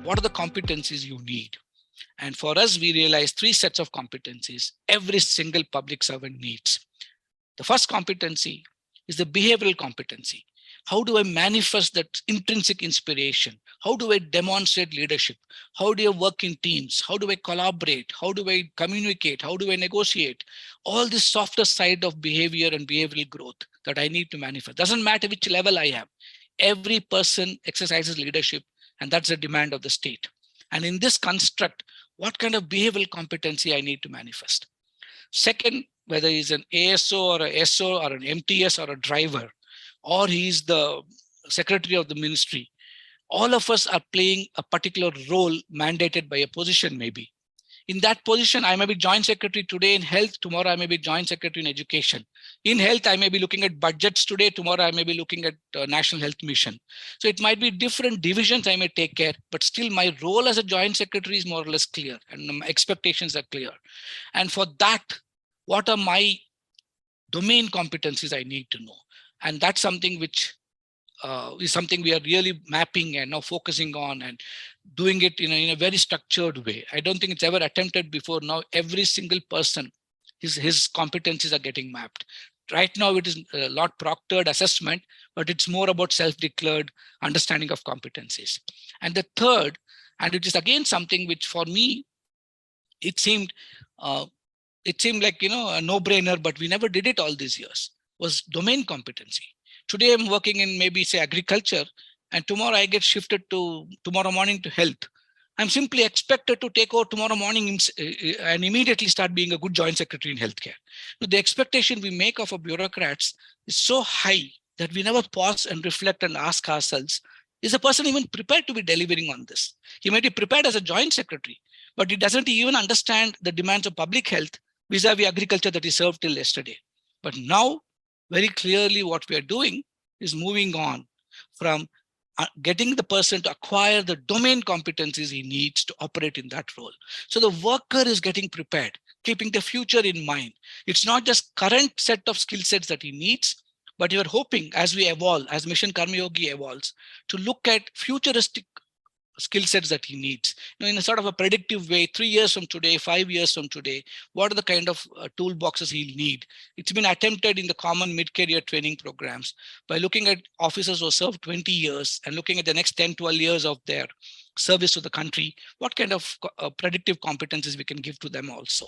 what are the competencies you need? And for us, we realize 3 sets of competencies every single public servant needs. The first competency is the behavioral competency. How do I manifest that intrinsic inspiration? How do I demonstrate leadership? How do I work in teams? How do I collaborate? How do I communicate? How do I negotiate? All this softer side of behavior and behavioral growth that I need to manifest. Doesn't matter which level I am. Every person exercises leadership, and that's the demand of the state. And in this construct, what kind of behavioral competency I need to manifest? Second, whether he's an ASO or a SO or an MTS or a driver, or he's the secretary of the ministry, all of us are playing a particular role mandated by a position maybe. In that position, I may be joint secretary today in health, tomorrow I may be joint secretary in education. In health, I may be looking at budgets today, tomorrow I may be looking at National Health Mission. So it might be different divisions I may take care, but still my role as a joint secretary is more or less clear and my expectations are clear. And for that, what are my domain competencies I need to know? And that's something which is something we are really mapping and now focusing on and doing it in a very structured way. I don't think it's ever attempted before. Now every single person, his competencies are getting mapped. Right now it is a lot proctored assessment, but it's more about self-declared understanding of competencies. And the third, and it is again something which for me, it seemed like, a no-brainer, but we never did it all these years, was domain competency. Today I'm working in maybe say agriculture, and tomorrow I get shifted to tomorrow morning to health. I'm simply expected to take over tomorrow morning and immediately start being a good joint secretary in healthcare. The expectation we make of our bureaucrats is so high that we never pause and reflect and ask ourselves, is a person even prepared to be delivering on this? He might be prepared as a joint secretary, but he doesn't even understand the demands of public health vis-a-vis agriculture that he served till yesterday. But now, very clearly what we are doing is moving on from getting the person to acquire the domain competencies he needs to operate in that role. So the worker is getting prepared, keeping the future in mind. It's not just current set of skill sets that he needs, but you're hoping as we evolve, as Mission Karmayogi evolves, to look at futuristic skill sets that he needs, in a sort of a predictive way. 3 years from today, 5 years from today, what are the kind of toolboxes he'll need? It's been attempted in the common mid-career training programs by looking at officers who served 20 years and looking at the next 10, 12 years of their service to the country, what kind of predictive competencies we can give to them also.